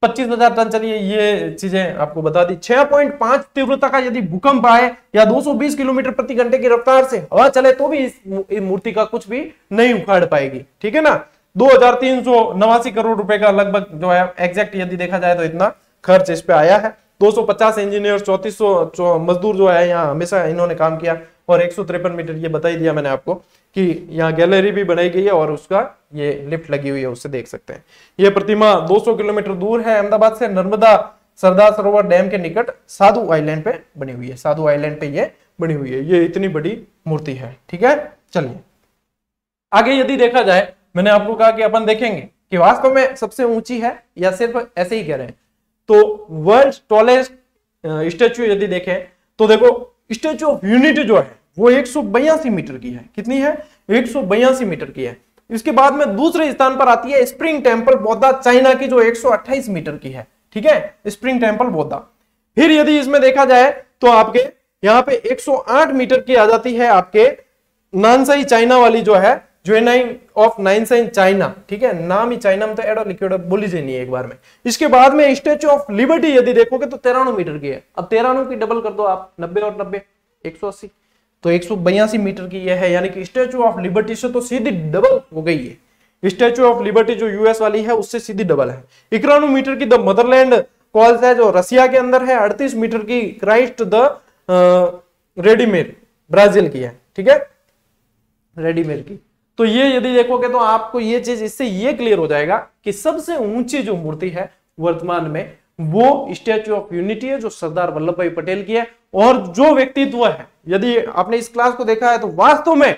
25,000 टन। चलिए, ये चीजें आपको बता दी। 6.5 तीव्रता का यदि भूकंप आए या 220 किलोमीटर प्रति घंटे की रफ्तार से हवा चले तो भी इस मूर्ति का कुछ भी नहीं उखाड़ पाएगी, ठीक है ना। 2389 करोड़ रुपए का लगभग जो है एग्जैक्ट यदि देखा जाए तो इतना खर्च इस पे आया है। 250 इंजीनियर, 3400 मजदूर जो है यहाँ हमेशा इन्होंने काम किया, और 153 मीटर ये बता ही दिया मैंने आपको कि यहाँ गैलरी भी बनाई गई है और उसका ये लिफ्ट लगी हुई है, उससे देख सकते हैं। ये प्रतिमा 200 किलोमीटर दूर है अहमदाबाद से, नर्मदा सरदार सरोवर डैम के निकट साधु आइलैंड पे बनी हुई है। साधु आइलैंड पे ये बनी हुई है, ये इतनी बड़ी मूर्ति है, ठीक है। चलिए आगे यदि देखा जाए, मैंने आपको कहा कि अपन देखेंगे कि वास्तव में सबसे ऊंची है या सिर्फ ऐसे ही कह रहे हैं। तो वर्ल्ड टॉलेस्ट स्टैच्यू यदि देखें तो देखो, स्टैच्यू ऑफ यूनिटी जो है वो 182 मीटर की है। कितनी है? 182 मीटर की है। इसके बाद में दूसरे स्थान पर आती है स्प्रिंग टेम्पल बौद्धा, चाइना की, जो 128 मीटर की है, ठीक है, स्प्रिंग टेम्पल बौद्धा। फिर यदि इसमें देखा जाए तो आपके यहाँ पे 108 मीटर की आ जाती है आपके नानसाई चाइना वाली जो है, ज्वेनाई ऑफ नानसाई चाइना, ठीक है। नाम ही चाइना में तो एडो लिक्विड बोली जानी है एक बार में। इसके बाद में स्टैच्यू ऑफ लिबर्टी यदि देखोगे तो 93 मीटर की है। अब 93 की डबल कर दो आप, 90 और 90 180, तो 182 मीटर की यह है, यानी कि स्टैच्यू ऑफ लिबर्टी से तो सीधी डबल हो गई है। स्टैच्यू ऑफ लिबर्टी जो यूएस वाली है उससे सीधी डबल है। 91 मीटर की द मदरलैंड फॉल्स है जो रसिया के अंदर है, 38 मीटर की, क्राइस्ट द रेडिमेर, ब्राजील की है, ठीक है, रेडिमेर की। तो ये यदि देखोगे तो आपको ये चीज इससे ये क्लियर हो जाएगा कि सबसे ऊंची जो मूर्ति है वर्तमान में वो स्टैच्यू ऑफ यूनिटी है जो सरदार वल्लभ भाई पटेल की है। और जो व्यक्तित्व है, यदि आपने इस क्लास को देखा है तो वास्तव में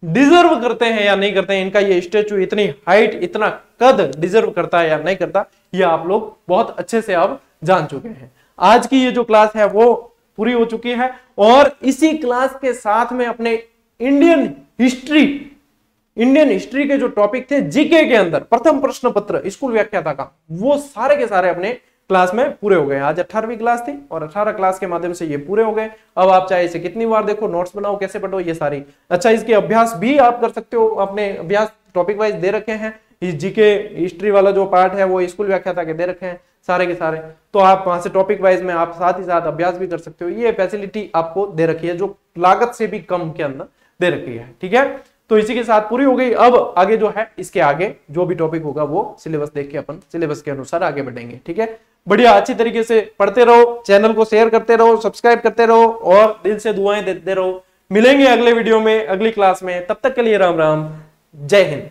डिजर्व करते हैं या नहीं करते हैं, इनका ये स्टैच्यू इतनी हाइट, इतना कद डिजर्व करता है या नहीं करता, ये आप लोग बहुत अच्छे से अब जान चुके हैं। आज की ये जो क्लास है वो पूरी हो चुकी है और इसी क्लास के साथ में अपने इंडियन हिस्ट्री के जो टॉपिक थे जीके के अंदर, प्रथम प्रश्न पत्र स्कूल व्याख्याता का, वो सारे के सारे अपने क्लास में पूरे हो गए। आज 18वीं क्लास थी और 18 क्लास के माध्यम से ये पूरे हो गए। अब आप चाहे इसे कितनी बार देखो, नोट्स बनाओ, कैसे पढ़ो, ये सारी, अच्छा इसके अभ्यास भी आप कर सकते हो, अपने अभ्यास टॉपिक वाइज दे रखे हैं। इस जीके हिस्ट्री वाला जो पार्ट है वो स्कूल व्याख्याता के दे रखे हैं सारे के सारे, तो आप वहां से टॉपिक वाइज में आप साथ ही साथ अभ्यास भी कर सकते हो। ये फैसिलिटी आपको दे रखी है जो लागत से भी कम के अंदर दे रखी है, ठीक है। तो इसी के साथ पूरी हो गई। अब आगे जो है, इसके आगे जो भी टॉपिक होगा वो सिलेबस देख के अपन सिलेबस के अनुसार आगे बढ़ेंगे, ठीक है। बढ़िया, अच्छी तरीके से पढ़ते रहो, चैनल को शेयर करते रहो, सब्सक्राइब करते रहो और दिल से दुआएं देते रहो। मिलेंगे अगले वीडियो में, अगली क्लास में, तब तक के लिए राम राम, जय हिंद।